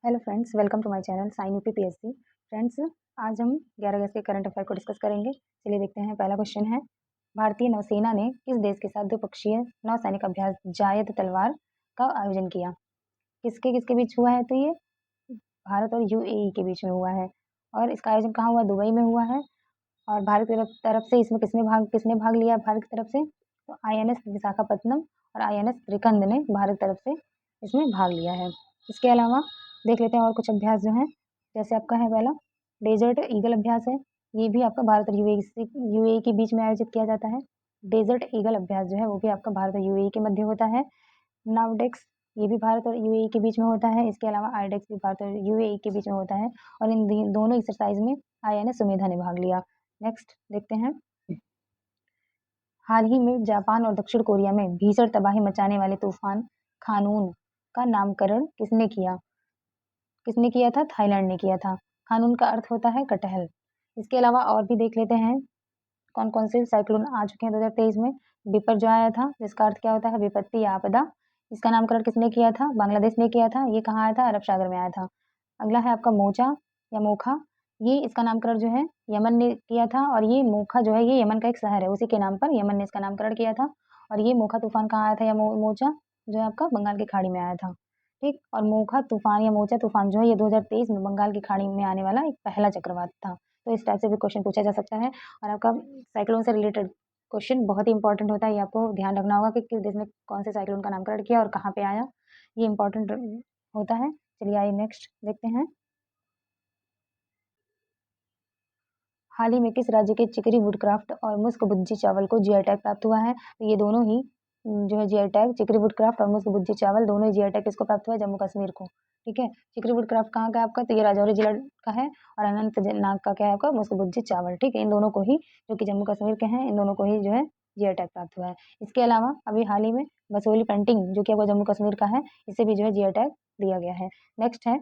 Hello friends, welcome to my channel sign UP PSC. Friends, आज हम 11 अगस्त के current affair को डिस्कस करेंगे। चलिए देखते हैं। पहला क्वेश्चन है, भारतीय नौसेना ने किस देश के साथ द्विपक्षीय नौसैनिक अभ्यास जायद तलवार का आयोजन किया? किसके किसके बीच हुआ है? तो ये भारत और यूएई के बीच में हुआ है। और इसका आयोजन कहाँ हुआ? दुबई में हुआ है। और भारत की तरफ से इसमें किसने भाग लिया? भारत की तरफ से तो आईएनएस विशाखापत्तनम और आईएनएस त्रिकंद ने भारत तरफ से इसमें भाग लिया है। इसके अलावा देख लेते हैं और कुछ अभ्यास जो हैं। जैसे आपका है पहला डेजर्ट ईगल अभ्यास है। ये भी आपका भारत और यूएई के बीच में आयोजित किया जाता है। डेजर्ट ईगल अभ्यास जो है वो भी आपका भारत और यूएई के मध्य होता है। नावडेक्स, ये भी भारत और यूएई के बीच में होता है। इसके अलावा आईडेक्स भी भारत और यूएई के बीच में होता है। और इन दोनों एक्सरसाइज में आईएनएस सुमेधा ने भाग लिया। नेक्स्ट देखते हैं। हाल ही में जापान और दक्षिण कोरिया में भीषण तबाही मचाने वाले तूफान खानून का नामकरण किसने किया? किसने किया था? थाईलैंड ने किया था। खानून का अर्थ होता है कटहल। इसके अलावा और भी देख लेते हैं कौन कौन से साइक्लोन आ चुके हैं 2023 में। बिपर जो आया था, जिसका अर्थ क्या होता है? विपत्ति या आपदा। इसका नामकरण किसने किया था? बांग्लादेश ने किया था। ये कहाँ आया था? अरब सागर में आया था। अगला है आपका मोचा या मोखा। ये इसका नामकरण जो है यमन ने किया था। और ये मोखा जो है ये यमन का एक शहर है, उसी के नाम पर यमन ने इसका नामकरण किया था। और ये मोखा तूफान कहाँ आया था या मोचा जो है आपका बंगाल की खाड़ी में आया था। ठीक। और मोखा तूफान या मोचा तूफान जो है ये 2023 में बंगाल की खाड़ी में आने वाला एक पहला चक्रवात था। तो इस टाइप से भी क्वेश्चन पूछा जा सकता है। और आपका साइक्लोन से रिलेटेड क्वेश्चन बहुत ही इंपॉर्टेंट होता है। ये आपको ध्यान रखना होगा कि किस देश में कौन से साइक्लोन का नामकरण किया और कहाँ पे आया। ये इंपॉर्टेंट होता है। चलिए आइए नेक्स्ट देखते हैं। हाल ही में किस राज्य के चिकरी वुडक्राफ्ट और मुस्क बुज्जी चावल को जीआई टैग प्राप्त हुआ है? तो ये दोनों ही जो है जीआई टैग, चिकरी वुडक्राफ्ट और मुस्क बुज्जी चावल दोनों ही जीआई टैग किसको प्राप्त हुआ है? जम्मू कश्मीर को। ठीक है। चिकरी वुडक्राफ्ट कहाँ का है आपका? तो ये राजौरी जिला का है। और अनंतनाग का क्या है आपका? मुस्क बुज्जी चावल। ठीक है। इन दोनों को ही, जो कि जम्मू कश्मीर के हैं, इन दोनों को ही जो है जीआई टैग प्राप्त हुआ है। इसके अलावा अभी हाल ही में बसोली पेंटिंग जो कि आपका जम्मू कश्मीर का है, इसे भी जो है जीआई टैग दिया गया है। नेक्स्ट है,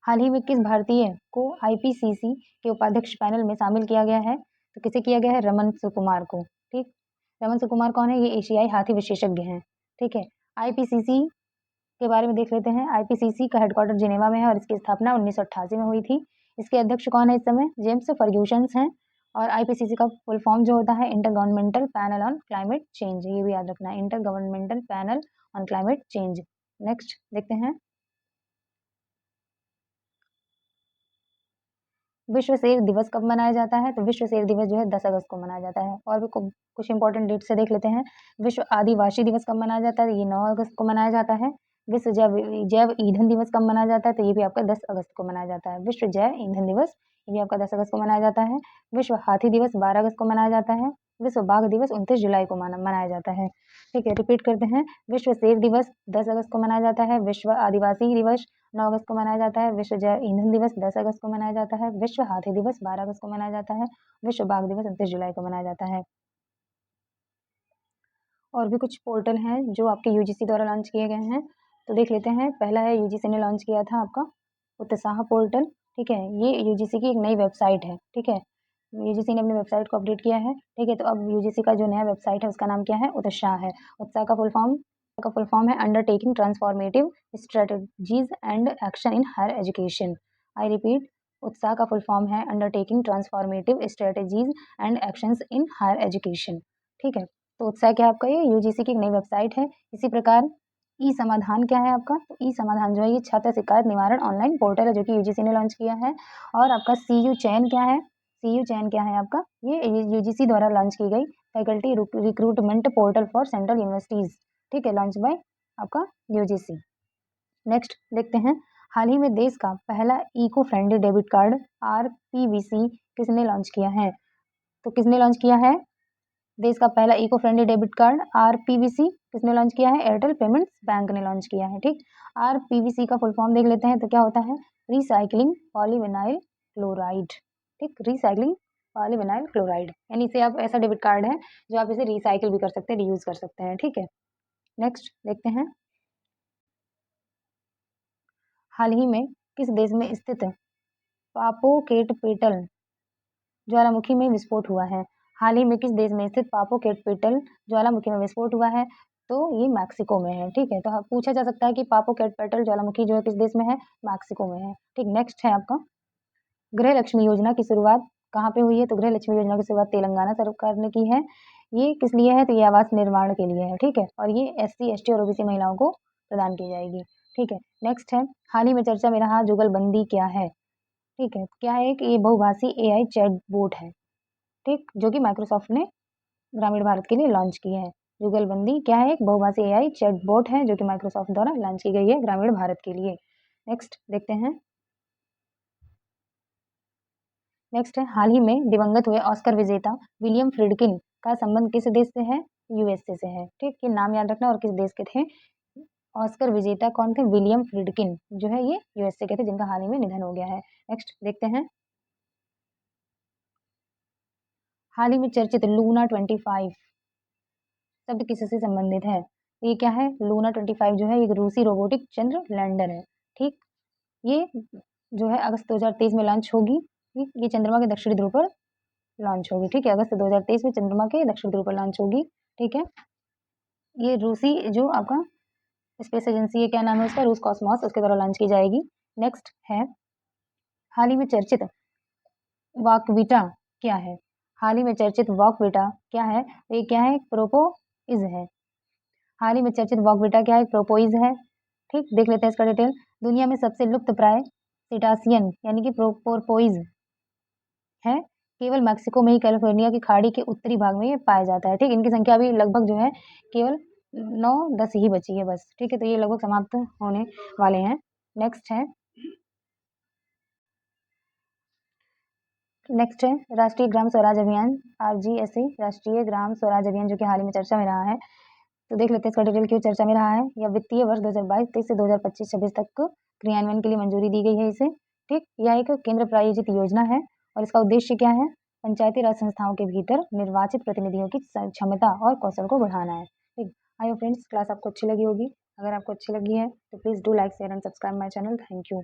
हाल ही में किस भारतीय को आईपीसीसी के उपाध्यक्ष पैनल में शामिल किया गया है? तो किसे किया गया है? रमन सुकुमार को। ठीक। रमन सुकुमार कौन है? ये एशियाई हाथी विशेषज्ञ हैं। ठीक है। आईपीसीसी के बारे में देख लेते हैं। आईपीसीसी का हेडक्वार्टर जिनेवा में है और इसकी स्थापना 1988 में हुई थी। इसके अध्यक्ष कौन है इस समय? जेम्स फर्ग्यूसन्स हैं। और आईपीसीसी का फुल फॉर्म जो होता है inter governmental panel on climate change. ये भी याद रखना है, inter governmental panel on climate change. Next देखते हैं। विश्व शेर दिवस कब मनाया जाता है? तो विश्व शेर दिवस जो है 10 अगस्त को मनाया जाता है। और भी कुछ इंपॉर्टेंट डेट से देख लेते हैं। विश्व आदिवासी दिवस कब मनाया जाता है? ये 9 अगस्त को मनाया जाता है। विश्व जैव ईंधन दिवस कब मनाया जाता है? तो ये भी आपका 10 अगस्त को मनाया जाता है। विश्व जैव ईंधन दिवस ये भी आपका 10 अगस्त को मनाया जाता है। विश्व हाथी दिवस 12 अगस्त को मनाया जाता है। विश्व बाघ दिवस 29 जुलाई को मनाया जाता है। ठीक है, रिपीट करते हैं। विश्व शेर दिवस 10 अगस्त को मनाया जाता है। विश्व आदिवासी दिवस 9 अगस्त को मनाया जाता है। विश्व जैव ईंधन दिवस 10 अगस्त को मनाया जाता है। विश्व हाथी दिवस 12 अगस्त को मनाया जाता है। विश्व बाघ दिवस 29 जुलाई को मनाया जाता है। और भी कुछ पोर्टल हैं जो आपके यूजीसी द्वारा लॉन्च किए गए हैं, तो देख लेते हैं। पहला है यूजीसी ने लॉन्च किया था आपका उत्साह पोर्टल। ठीक है, ये यूजीसी की एक नई वेबसाइट है। ठीक है, यूजीसी ने अपनी वेबसाइट को अपडेट किया है। ठीक है, तो अब यूजीसी का जो नया वेबसाइट है उसका नाम क्या है? उत्साह है। उत्साह का फुल फॉर्म है undertaking transformative strategies and action in higher education. I repeat, उत्साह का फुल फॉर्म है undertaking transformative strategies and actions in higher education. ठीक है, तो उत्साह क्या है आपका? ये यूजीसी की एक नई वेबसाइट है। इसी प्रकार ई समाधान क्या है आपका? तो ई समाधान जो है ये छात्र शिकायत निवारण ऑनलाइन पोर्टल है जो कि यूजीसी ने लॉन्च किया है। और आपका सीयू चयन क्या है? सीयू चयन क्या है आपका? ये यूजीसी द्वारा लॉन्च की गई faculty recruitment portal for central universities. ठीक है, लॉन्च बाय आपका यूजीसी। नेक्स्ट देखते हैं। हाल ही में देश का पहला इको फ्रेंडली डेबिट कार्ड आरपीवीसी किसने लॉन्च किया है? तो किसने लॉन्च किया है? देश का पहला इको फ्रेंडली डेबिट कार्ड आरपीवीसी किसने लॉन्च किया है? एयरटेल पेमेंट्स बैंक ने लॉन्च किया है। ठीक, आरपीवीसी का फुल फॉर्म देख लेते हैं तो क्या होता है? Recycling polyvinyl chloride. ठीक, रिसाइकलिंग पॉलीविनाइल क्लोराइड, यानी इसे आप ऐसा डेबिट कार्ड है जो आप इसे रिसाइकिल भी कर सकते हैं, रीयूज कर सकते हैं। ठीक है, नेक्स्ट देखते हैं। हाल ही में किस देश में स्थित पापोकेटपेटल ज्वालामुखी में विस्फोट हुआ है? हाल ही में किस देश में स्थित पापोकेटपेटल ज्वालामुखी में विस्फोट हुआ है? तो ये मैक्सिको में है, ठीक है। तो पूछा जा सकता है कि पापोकेटपेटल ज्वालामुखी जो है किस देश में है, मैक्सिको में है, ठीक। नेक्स्ट है आपका गृह लक्ष्मी योजना की शुरुआत कहाँ पे हुई है, तो गृह लक्ष्मी योजना की शुरुआत तेलंगाना सरकार ने की है। ये किस लिए है, तो ये आवास निर्माण के लिए है, ठीक है। और ये SC ST और OBC महिलाओं को प्रदान की जाएगी, ठीक है। नेक्स्ट है हाल ही में चर्चा में रहा जुगलबंदी क्या है, ठीक है। क्या है कि ये बहुभाषी AI चैटबॉट है, ठीक, जो कि माइक्रोसॉफ्ट ने ग्रामीण भारत के लिए लॉन्च की है। जुगलबंदी क्या है, एक बहुभाषी AI चैटबॉट है जो कि माइक्रोसॉफ्ट द्वारा लॉन्च की गई है ग्रामीण भारत के लिए। नेक्स्ट देखते हैं। नेक्स्ट है हाल ही में दिवंगत हुए ऑस्कर विजेता विलियम फ्रिडकिन का संबंध किस देश से है, USA से है, ठीक। ये नाम याद रखना और किस देश के थे। ऑस्कर विजेता कौन थे, विलियम फ्रिडकिन जो है ये USA के थे, जिनका हाल ही में निधन हो गया है। नेक्स्ट देखते हैं हाल ही में चर्चित लूना 25 शब्द किससे संबंधित है। ये क्या है, लूना 25 जो है एक रूसी रोबोटिक चंद्र लैंडर है, ठीक। ये जो है अगस्त 2023 में लॉन्च होगी, ठीक। ये चंद्रमा के दक्षिणी ध्रुव पर लॉन्च होगी, ठीक है। अगस्त 2023 में चंद्रमा के दक्षिण ध्रुव पर लॉन्च होगी, ठीक है। ये रूसी जो आपका स्पेस एजेंसी है, क्या नाम है उसका, रूस कॉस्मोस, उसके द्वारा लॉन्च की जाएगी। नेक्स्ट है हाल ही में चर्चित वाकविटा क्या है, हाल ही में चर्चित वाकविटा क्या है, तो ये क्या है, प्रोपोइज है। हाल ही में चर्चित वाकविटा क्या है, प्रोपोइज है, ठीक। देख लेते हैं इसका डिटेल। दुनिया में सबसे लुप्त प्राय सिटासियन यानी कि प्रोपोइज है, केवल मैक्सिको में ही कैलिफोर्निया की खाड़ी के उत्तरी भाग में ये पाया जाता है, ठीक। इनकी संख्या अभी लगभग जो है केवल 9-10 ही बची है बस, ठीक है। तो ये लगभग समाप्त होने वाले हैं। नेक्स्ट है राष्ट्रीय ग्राम स्वराज अभियान RGSA, राष्ट्रीय ग्राम स्वराज अभियान जो कि हाल ही में चर्चा में रहा है। तो देख लेते हैं इसका डिटेल क्यों चर्चा में रहा है। यह वित्तीय वर्ष 2022-23 से 2025-26 तक क्रियान्वयन के लिए मंजूरी दी गई है इसे, ठीक। यह एक केंद्र प्रायोजित योजना है और इसका उद्देश्य क्या है, पंचायती राज संस्थाओं के भीतर निर्वाचित प्रतिनिधियों की क्षमता और कौशल को बढ़ाना है, ठीक। आई होप फ्रेंड्स क्लास आपको अच्छी लगी होगी। अगर आपको अच्छी लगी है तो please do like share and subscribe my channel. Thank you.